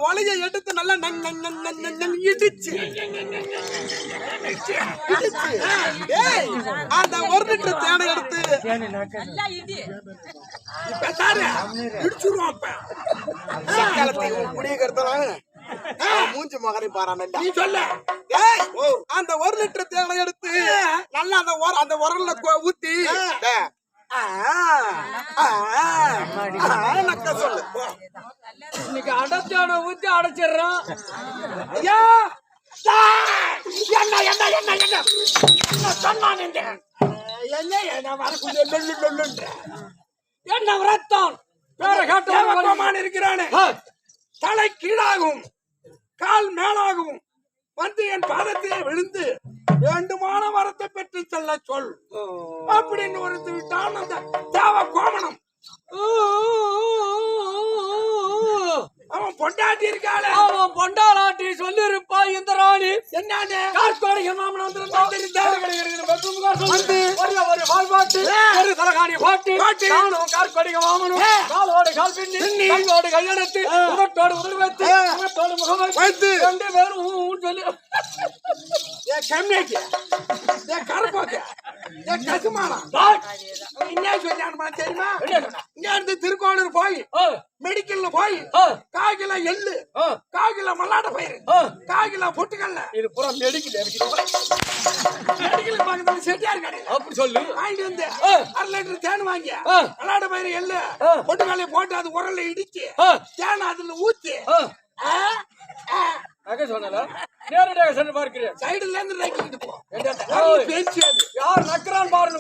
ஒலையை எடுத்து நல்லா இடிச்சு அந்த 1 லிட்டர் தேனை எடுத்து மூஞ்சி மகனை பாராம சொல்ல அந்த 1 லிட்டர் தேனை எடுத்து நல்லா அந்த உரல்ல ஊத்தி சொல்லு. இன்னைக்கு அடைச்சான ஊத்தி அடைச்சிடுறான். என்ன ரத்தம் இருக்கிறானே தலை கீழாகும் கால் மேலாகவும் வந்து என் பாதத்திலே விழுந்து வேண்டுமான வரத்தை பெற்று செல்ல சொல் அப்படின்னு ஒரு விட்டான் அந்த தேவ கோமணம். அவன் பொண்டாட்டி இருக்காளே, அவன் பொண்டாட்டி சொல்லிருப்பா இந்த ராணி என்னன்னு கார்கோடிக மாமன் வந்து வாழ்பாட்டு ஒரு தலகாணி பாட்டு நானும் கார்கோடிக மாமனும் காலோடு கால் பின்னி கையோடு கையெடுத்து உதட்டோடு உதவி வைத்து முகத்தோடு முகம் வைத்து 2 பேரும் சொல்லி கம்மியாக்கு கருப்பாக்கு கசுமானா என்ன சொல்லியானுமா தெரியுமா? இங்க இருந்து திருக்கோளூர் போய் மெடிக்கல்ல போய் 1/4 கிலோ எள்ளு 1/4 கிலோ மல்லாட்ட பயிர் 1/4 கிலோ பொட்டுக்கல்ல இது பூரா மெடிக்கல் மெடிக்கல் பக்கத்துல செட்டியார் கடை அப்படி சொல்லு வாங்கிட்டு வந்து 1/2 லிட்டர் தேன் வாங்கி மல்லாட்ட பயிர் எள்ளு பொட்டுக்கல்லையை போட்டு அது உரல்ல இடிச்சு தேன் அதுல ஊத்தி சொன்னல நேரடியாக சென்று பார்க்கிறேன். சைடுல இருந்து நக்கிட்டு போ. பேச்சு யார் நக்கறான் பாருங்க.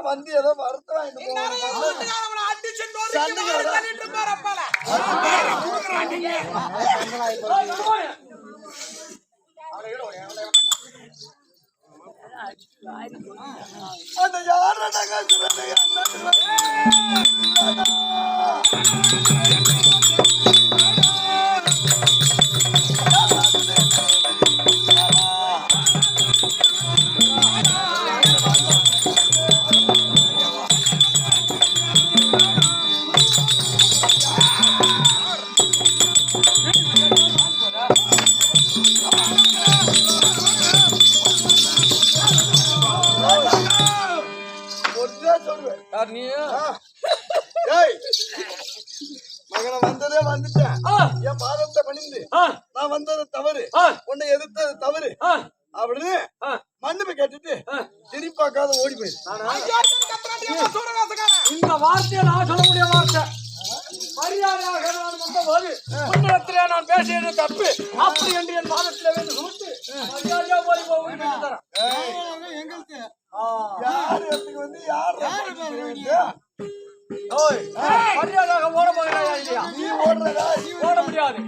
வந்து ஏதோ வருத்தம் அந்த யார மகனை வந்ததே வந்துட்டேன். என் பாதத்தை பணிந்து நான் வந்தது தவறு, உன்னை எதிர்த்தது தவறு அப்படின்னு மன்னிப்பு கேட்டுட்டு திரும்பி பார்க்காத ஓடி போயிரு. இந்த வார்த்தையை நான் சொல்ல முடிய வார்த்தை. மரியாதையாக நான் வந்தபோது உன்னிடத்திலே நான் பேசியது தப்பு அப்படி என்று என் பாதத்திலே வந்து சுமத்து மரியாதையா போய் போகிறேன். யார் இடத்துக்கு வந்து யார் மரியாதையாக ஓட போகிறாயா இல்லையா? நீ ஓடுறதா? ஓட முடியாது.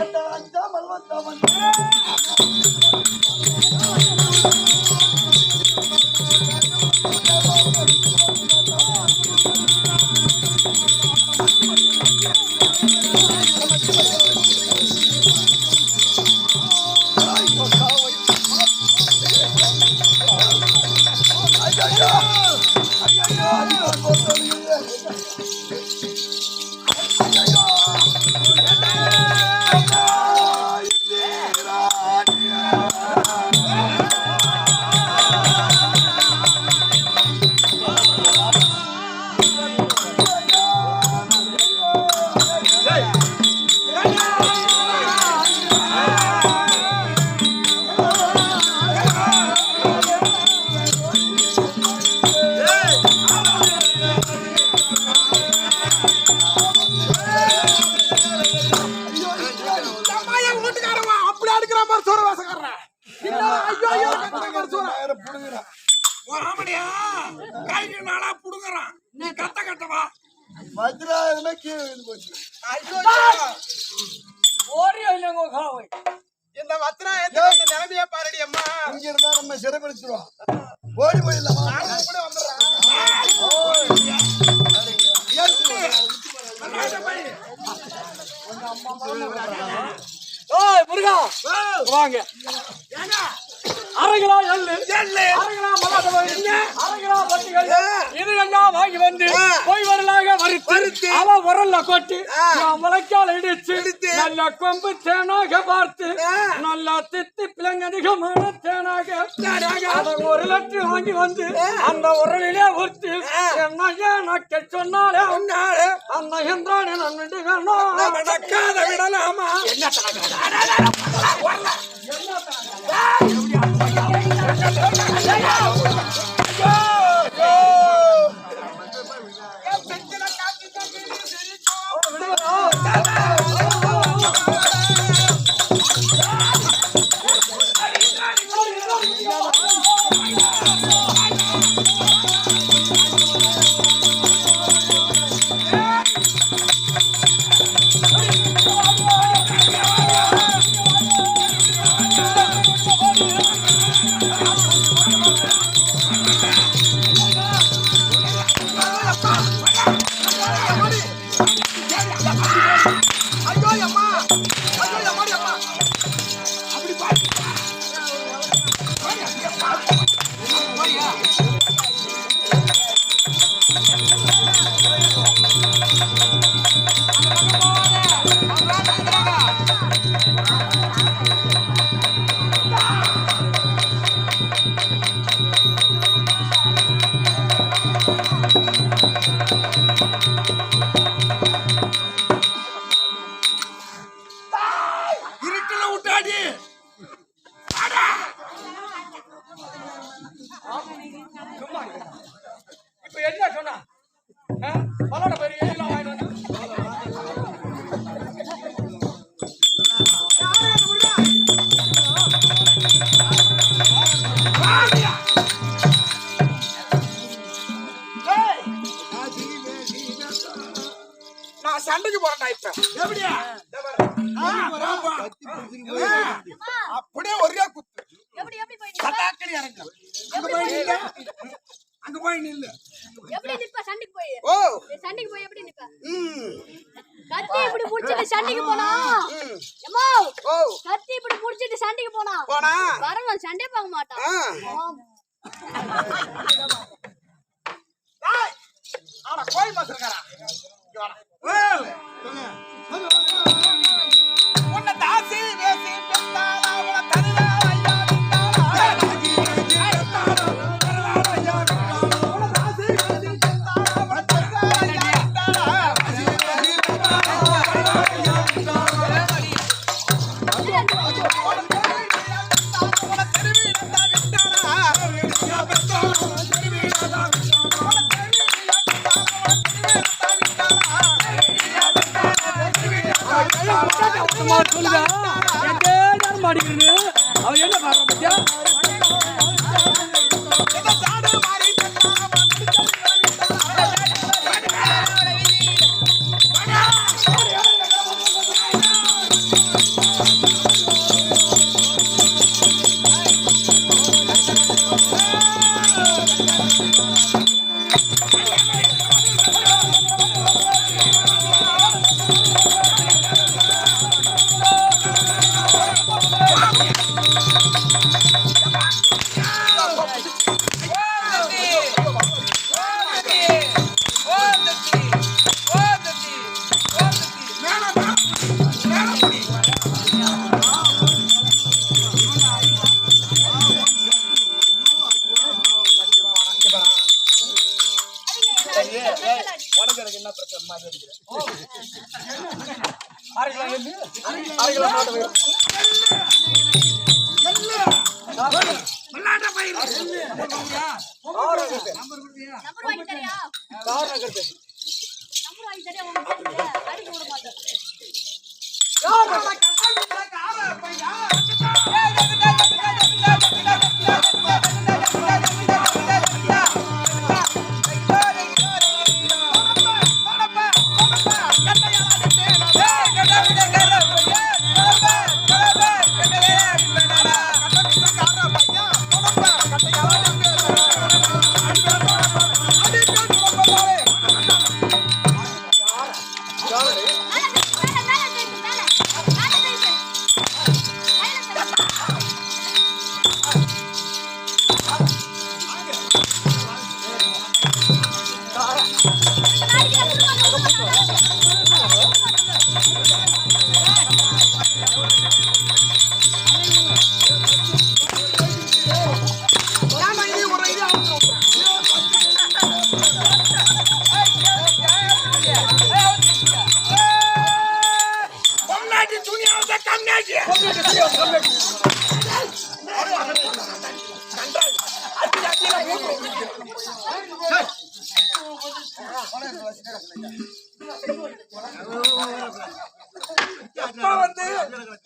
அந்த அஞ்சா மல்வத்தாமன் ஆமடியா கைக்கு நாளா புடுங்கறான் நீ கத்த கட்டவா வஜ்ராயுதமே கீழே விழுந்து போச்சு. ஓரியோ இல்லைங்க காவை இந்த வஜ்ராயுதத்தை நிலைமையை பாருடி அம்மா. இங்க இருந்தா நம்ம சிறைப்படுத்திடுவோம். ஓடி போயிடலாமா? நான் கூட வந்துடுறேன். ஓய் முருகா வாங்க ஏங்க அரை கிலோ எள்ளு எள்ளு, அரை கிலோ மல்லாட்டை பயிறு, அரை கிலோ பட்டுகள் இது எல்லாம் வாங்கி வந்து போய் வரலாக வறுத்து அவன் உரல்ல கொட்டி முளைக்கால இடிச்சு நல்ல கொம்பு தேனாக பார்த்து நல்ல தித்தி பிள்ளைங்கதிகமான தேனாக அதை 1 லிட்டர் வாங்கி வந்து அந்த உரலிலே ஊற்றி என்ன நக்க சொன்னாலே அந்த என்றானே நான் வேணும் நடக்காத விடலாமா? இருட்டுல விட்டாடி இப்ப என்ன சொன்னா பல்லோட பெரிய எல்லாம் வாங்கிட்டு நான் சண்டைக்கு போறேன்டா இப்ப. எப்படியா? அப்படியே ஒரே குத்து எப்படி எப்படி போய் கட்டாக்கடி இறங்கு. அங்க போய் நில்லு. அங்க போய் நில்லு. எப்படி நிப்ப சண்டைக்கு போய் ஓ சண்டைக்கு போய் எப்படி நிப்ப ம் கத்தி இப்படி புடிச்சிட்டு சண்டைக்கு போனா அம்மா ஓ கத்தி இப்படி புடிச்சிட்டு சண்டைக்கு போனா போனா வரவன் சண்டை பார்க்க மாட்டான் டேய் ஆனா கோயில் மாஸ்டர்காரா இங்க வாடா. உன்னை தாசி வேசி பெத்தாளா உன தருவா ஐயா விட்டாளா உன்னை தாசி வேசி பெத்தாளா உன தருவா ஐயா விட்டாளா உன தெருவிலா விட்டாளா சொல்லுங்க மாடிக்கிறது அவன் என்ன பாடுற பத்தியா நம்பர் வாங்கி தரியா நம்பர் வாங்கி தரியா உனக்கு அடிக்க விட மாட்டேன் யாரா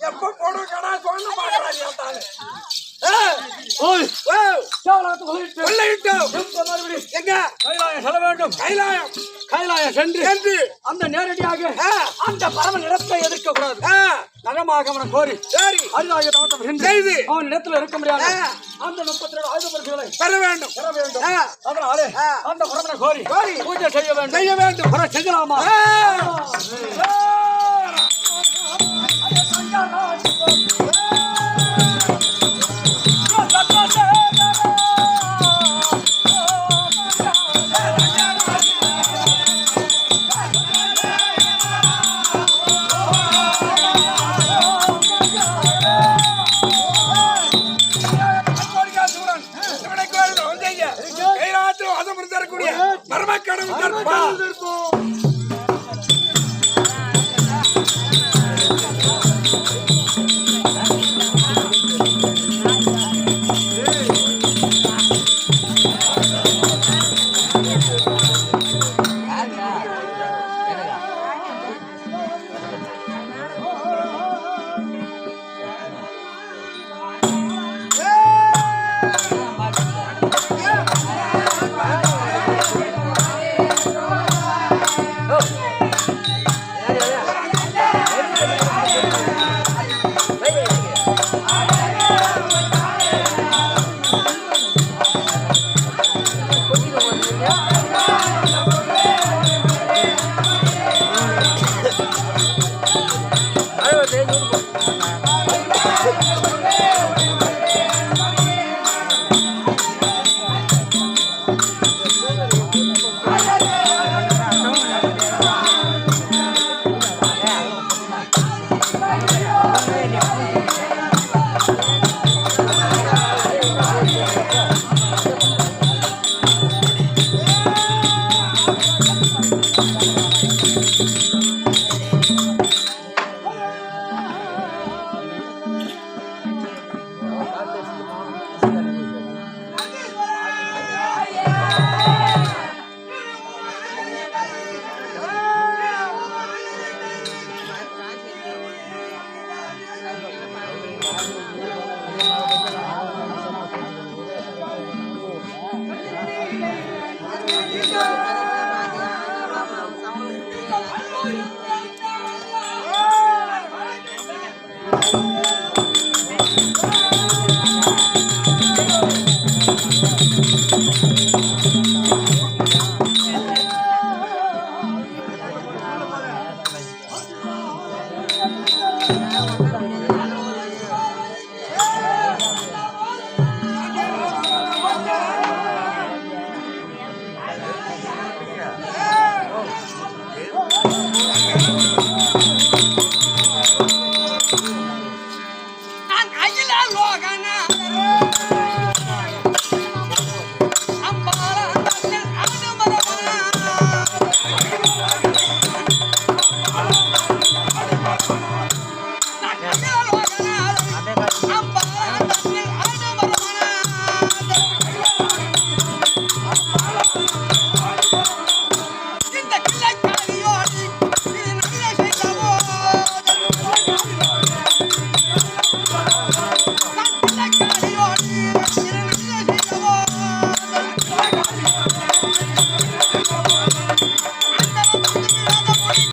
எப்ப போடுற கடா சொன்ன பாக்குறாரு எங்க கைலாயம் செல்ல வேண்டும். கைலாயம் சென்று அந்த நேரடியாக அந்த பரம நிலத்தை எதிர்க்க கூடாது. நகமாக அவனை கோரி சரி அரிதாக தவத்தம் செய்து அவன் இடத்துல இருக்க முடியாது. அந்த 32 ஆயுத பரிசுகளை பெற வேண்டும் அதனாலே அந்த பரமனை கோரி பூஜை செய்ய வேண்டும். செய்யலாமா?